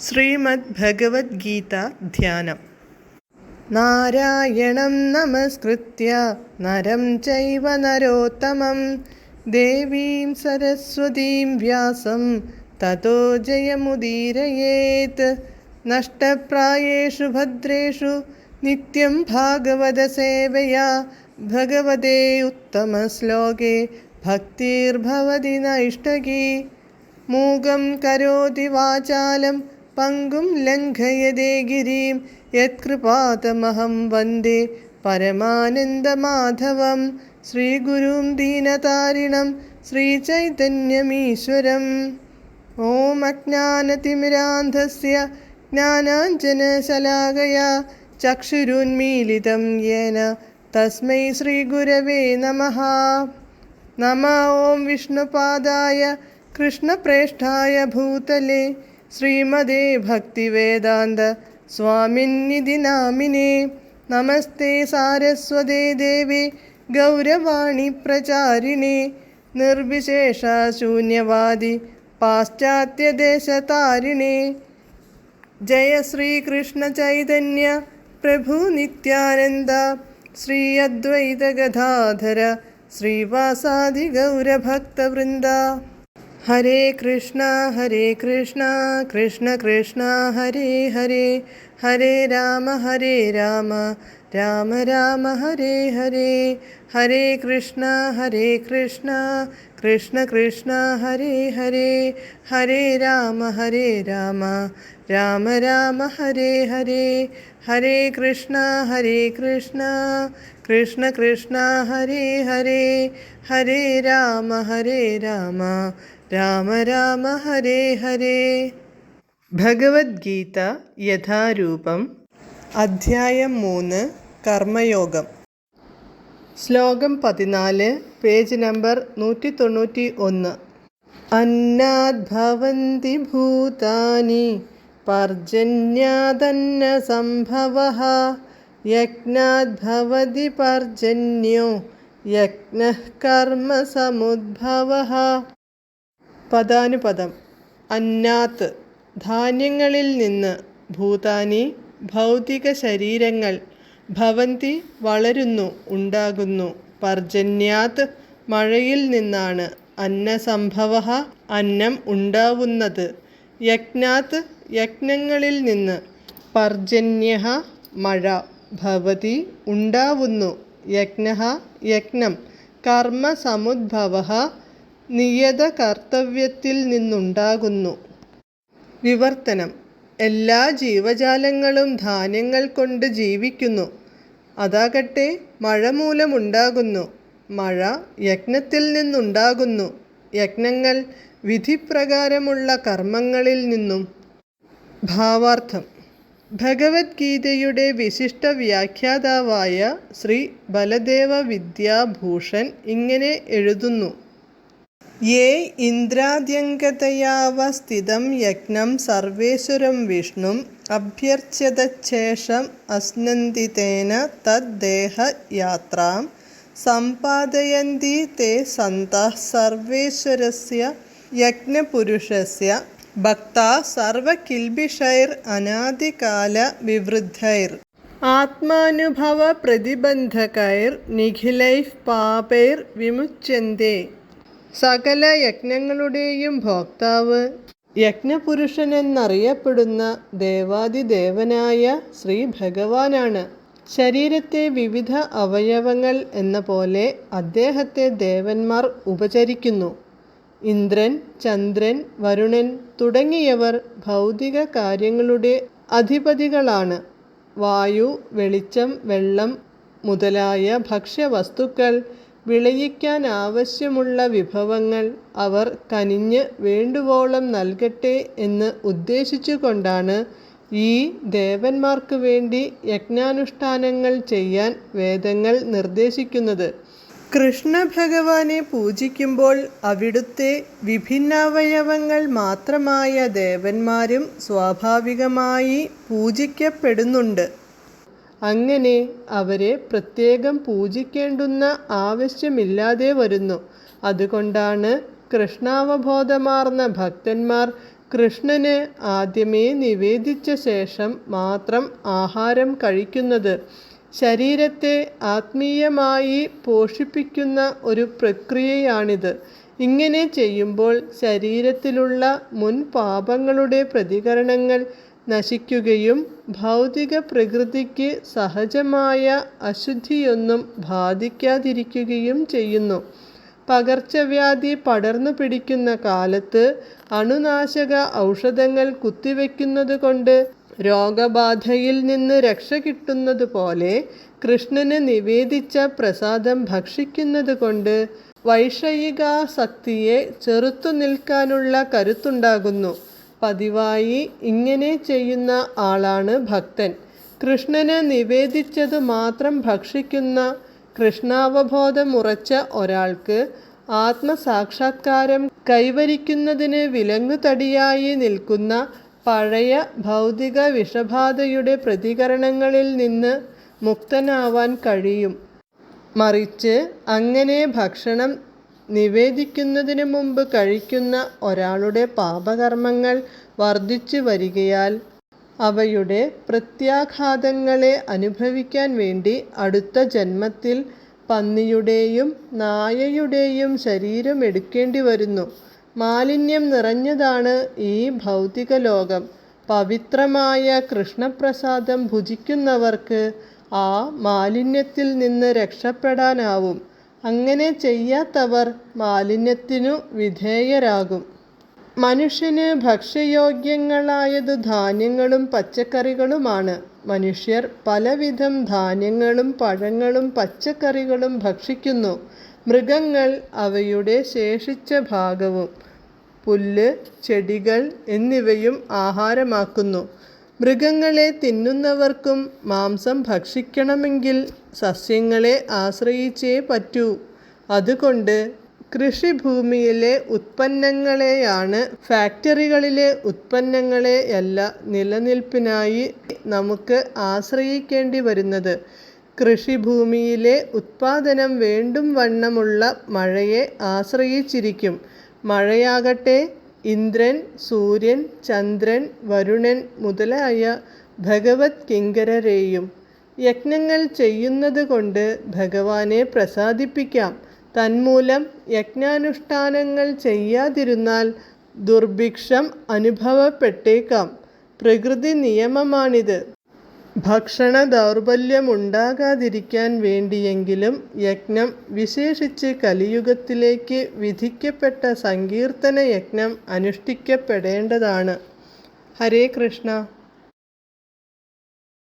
ശ്രീമദ് ഭഗവത്ഗീത ധ്യാനം. നാരായണം നമസ്കൃത്യ നരം ചൈവ നരോത്തമം ദേവീം സരസ്വതീം വ്യാസം തതോ ജയമുദീരയേത്. നഷ്ടപ്രായേഷു ഭദ്രേഷു നിത്യം ഭാഗവത സേവയാ ഭഗവതേ ഉത്തമശ്ലോകേ ഭക്തിർഭവതി നൈഷ്ടകീ. മൂകം കരോതി വാചാലം പങ്കും ലംഘയതേ ഗിരിം യത്കൃപാതമഹം വന്ദേ പരമാനന്ദമാധവം. ശ്രീഗുരും ദീനതാരിണം ശ്രീചൈതന്യമീശ്വരം. ഓം അജ്ഞാനതിമിരാന്ധസ്യ ജ്ഞാനാഞ്ജനശലാകയാ ചക്ഷുരുന്മീലിതം യേന തസ്മൈ ശ്രീഗുരവേ നമഃ. നമഃ. ഓം വിഷ്ണുപാദായ കൃഷ്ണപ്രേഷ്ഠായ ഭൂതലേ ശ്രീമദേ ഭക്തിവേദാന്ത സ്വാമിന്നിധി നാമിനേ. നമസ്തേ സാരസ്വതേ ദേവേ ഗൗരവാണി പ്രചാരിണേ നിർവിശേഷ ശൂന്യവാദി പാശ്ചാത്യദേശതാരിണേ. ജയ ശ്രീകൃഷ്ണ ചൈതന്യ പ്രഭു നിത്യാനന്ദ ശ്രീ അദ്വൈത ഗദാധര ശ്രീവാസാദി ഗൗരഭക്തവൃന്ദ. ഹരേ കൃഷ്ണ കൃഷ്ണ കൃഷ്ണ ഹരേ ഹരേ, ഹരേ രാമ രാമ രാമ ഹരേ ഹരേ. ഹരേ കൃഷ്ണ കൃഷ്ണ കൃഷ്ണ ഹരേ ഹരേ, ഹരേ രാമ രാമ രാമ ഹരേ ഹരേ. ഹരേ കൃഷ്ണ കൃഷ്ണ കൃഷ്ണ ഹരേ ഹരേ, ഹരേ രാമ രാമ ഹരേ ഹരേ. ഭഗവത്ഗീത യഥാരൂപം. അധ്യായം 3 കർമ്മയോഗം. ശ്ലോകം 14, പേജ് നമ്പർ 191. അന്നാദ് ഭവന്തി ഭൂതാനി പർജന്യാദന്ന സംഭവഃ യജ്ഞാദ് ഭവതി പർജന്യോ യജ്ഞഃ കർമ്മ സമുദ്ഭവഃ. പദാനുപദം. അന്നാത്ത് ധാന്യങ്ങളിൽ നിന്ന്, ഭൂതാനി ഭൗതിക ശരീരങ്ങൾ, ഭവന്തി വളരുന്നു ഉണ്ടാകുന്നു, പർജന്യാത് മഴയിൽ നിന്നാണ്, അന്നസംഭവഃ അന്നം ഉണ്ടാവുന്നത്, യജ്ഞാത് യജ്ഞങ്ങളിൽ നിന്ന്, പർജന്യഃ മഴ, ഭവതി ഉണ്ടാവുന്നു, യജ്ഞഃ യജ്ഞം, കർമ്മ സമുദ്ഭവഃ നിയത കർത്തവ്യത്തിൽ നിന്നുണ്ടാകുന്നു. വിവർത്തനം. എല്ലാ ജീവജാലങ്ങളും ധാന്യങ്ങൾ കൊണ്ട് ജീവിക്കുന്നു. അതാകട്ടെ മഴ മൂലമുണ്ടാകുന്നു. മഴ യജ്ഞത്തിൽ നിന്നുണ്ടാകുന്നു. യജ്ഞങ്ങൾ വിധിപ്രകാരമുള്ള കർമ്മങ്ങളിൽ നിന്നും. ഭാവാർത്ഥം. ഭഗവത്ഗീതയുടെ വിശിഷ്ട വ്യാഖ്യാതാവായ ശ്രീ ബലദേവ വിദ്യാഭൂഷൺ ഇങ്ങനെ എഴുതുന്നു. യേ ഇന്ദ്രാദ്യംഗതയാവസ്ഥിതം യജ്ഞം സർവേശ്വരം വിഷ്ണും അഭ്യർച്ച്യതച്ഛേഷം അസ്നന്തി തേന തദ്ദേഹയാത്രാം സമ്പാദയന്തി തേ സന്തഃ സർവേശ്വരസ്യ യജ്ഞപുരുഷസ്യ ഭക്താ സർവകിൽബിഷൈർ അനാദികാല വിവൃദ്ധൈർ ആത്മാനുഭവ പ്രതിബന്ധകൈർ നിഖിലൈഃ പാപൈർ വിമുച്യന്തേ. സകല യജ്ഞങ്ങളുടെയും ഭോക്താവ്, യജ്ഞപുരുഷനെന്നറിയപ്പെടുന്ന ദേവാദിദേവനായ ശ്രീ ഭഗവാനാണ്. ശരീരത്തെ വിവിധ അവയവങ്ങൾ എന്ന പോലെ അദ്ദേഹത്തെ ദേവന്മാർ ഉപചരിക്കുന്നു. ഇന്ദ്രൻ, ചന്ദ്രൻ, വരുണൻ തുടങ്ങിയവർ ഭൗതിക കാര്യങ്ങളുടെ അധിപതികളാണ്. വായു, വെളിച്ചം, വെള്ളം മുതലായ ഭക്ഷ്യവസ്തുക്കൾ, വിളയിക്കാൻ ആവശ്യമുള്ള വിഭവങ്ങൾ അവർ കനിഞ്ഞ് വേണ്ടുവോളം നൽകട്ടെ എന്ന് ഉദ്ദേശിച്ചുകൊണ്ടാണ് ഈ ദേവന്മാർക്ക് വേണ്ടി യജ്ഞാനുഷ്ഠാനങ്ങൾ ചെയ്യാൻ വേദങ്ങൾ നിർദ്ദേശിക്കുന്നത്. കൃഷ്ണ ഭഗവാനെ പൂജിക്കുമ്പോൾ അവിടുത്തെ വിഭിന്നാവയവങ്ങൾ മാത്രമായ ദേവന്മാരും സ്വാഭാവികമായി പൂജിക്കപ്പെടുന്നുണ്ട്. അങ്ങനെ അവരെ പ്രത്യേകം പൂജിക്കേണ്ടുന്ന ആവശ്യമില്ലാതെ വരുന്നു. അതുകൊണ്ടാണ് കൃഷ്ണാവബോധമാർന്ന ഭക്തന്മാർ കൃഷ്ണന് ആദ്യമേ നിവേദിച്ച ശേഷം മാത്രം ആഹാരം കഴിക്കുന്നത്. ശരീരത്തെ ആത്മീയമായി പോഷിപ്പിക്കുന്ന ഒരു പ്രക്രിയയാണിത്. ഇങ്ങനെ ചെയ്യുമ്പോൾ ശരീരത്തിലുള്ള മുൻ പാപങ്ങളുടെ പ്രതികരണങ്ങൾ നശിക്കുകയും ഭൗതിക പ്രകൃതിക്ക് സഹജമായ അശുദ്ധിയൊന്നും ബാധിക്കാതിരിക്കുകയും ചെയ്യുന്നു. പകർച്ചവ്യാധി പടർന്നു പിടിക്കുന്ന കാലത്ത് അണുനാശക ഔഷധങ്ങൾ കുത്തിവെക്കുന്നതുകൊണ്ട് രോഗബാധയിൽ നിന്ന് രക്ഷ കിട്ടുന്നതുപോലെ കൃഷ്ണന് നിവേദിച്ച പ്രസാദം ഭക്ഷിക്കുന്നതുകൊണ്ട് വൈഷയികാസക്തിയെ ചെറുത്തു നിൽക്കാനുള്ള കരുത്തുണ്ടാകുന്നു. പതിവായി ഇങ്ങനെ ചെയ്യുന്ന ആളാണ് ഭക്തൻ. കൃഷ്ണന് നിവേദിച്ചതു മാത്രം ഭക്ഷിക്കുന്ന കൃഷ്ണാവബോധമുറച്ച ഒരാൾക്ക് ആത്മസാക്ഷാത്കാരം കൈവരിക്കുന്നതിന് വിലങ്ങുതടിയായി നിൽക്കുന്ന പഴയ ഭൗതിക വിഷബാധയുടെ പ്രതികരണങ്ങളിൽ നിന്ന് മുക്തനാവാൻ കഴിയും. മറിച്ച് അങ്ങനെ ഭക്ഷണം നിവേദിക്കുന്നതിന് മുമ്പ് കഴിക്കുന്ന ഒരാളുടെ പാപകർമ്മങ്ങൾ വർദ്ധിച്ചു വരികയാൽ അവയുടെ പ്രത്യാഘാതങ്ങളെ അനുഭവിക്കാൻ വേണ്ടി അടുത്ത ജന്മത്തിൽ പന്നിയുടെയും നായയുടെയും ശരീരം എടുക്കേണ്ടി വരുന്നു. മാലിന്യം നിറഞ്ഞതാണ് ഈ ഭൗതിക ലോകം. പവിത്രമായ കൃഷ്ണപ്രസാദം ഭുജിക്കുന്നവർക്ക് ആ മാലിന്യത്തിൽ നിന്ന് രക്ഷപ്പെടാനാവും. അങ്ങനെ ചെയ്യാത്തവർ മാലിന്യത്തിനു വിധേയരാകും. മനുഷ്യന് ഭക്ഷ്യയോഗ്യങ്ങളായതു ധാന്യങ്ങളും പച്ചക്കറികളുമാണ്. മനുഷ്യർ പലവിധം ധാന്യങ്ങളും പഴങ്ങളും പച്ചക്കറികളും ഭക്ഷിക്കുന്നു. മൃഗങ്ങൾ അവയുടെ ശേഷിച്ച ഭാഗവും പുല്ല്, ചെടികൾ എന്നിവയും ആഹാരമാക്കുന്നു. മൃഗങ്ങളെ തിന്നുന്നവർക്കും മാംസം ഭക്ഷിക്കണമെങ്കിൽ സസ്യങ്ങളെ ആശ്രയിച്ചേ പറ്റൂ. അതുകൊണ്ട് കൃഷിഭൂമിയിലെ ഉത്പന്നങ്ങളെയാണ്, ഫാക്ടറികളിലെ ഉത്പന്നങ്ങളെയല്ല നിലനിൽപ്പിനായി നമുക്ക് ആശ്രയിക്കേണ്ടി വരുന്നത്. കൃഷിഭൂമിയിലെ ഉത്പാദനം വേണ്ടും വണ്ണമുള്ള മഴയെ ആശ്രയിച്ചിരിക്കും. മഴയാകട്ടെ ഇന്ദ്രൻ, സൂര്യൻ, ചന്ദ്രൻ, വരുണൻ മുതലായ ഭഗവത് കിങ്കരരെയും. യജ്ഞങ്ങൾ ചെയ്യുന്നത് കൊണ്ട് ഭഗവാനെ പ്രസാദിപ്പിക്കാം. തന്മൂലം യജ്ഞാനുഷ്ഠാനങ്ങൾ ചെയ്യാതിരുന്നാൽ ദുർഭിക്ഷം അനുഭവപ്പെട്ടേക്കാം. പ്രകൃതി നിയമമാണിത്. ഭക്ഷണ ദൗർബല്യമുണ്ടാകാതിരിക്കാൻ വേണ്ടിയെങ്കിലും യജ്ഞം, വിശേഷിച്ച് കലിയുഗത്തിലേക്ക് വിധിക്കപ്പെട്ട സങ്കീർത്തന യജ്ഞം അനുഷ്ഠിക്കപ്പെടേണ്ടതാണ്. ഹരേ കൃഷ്ണ.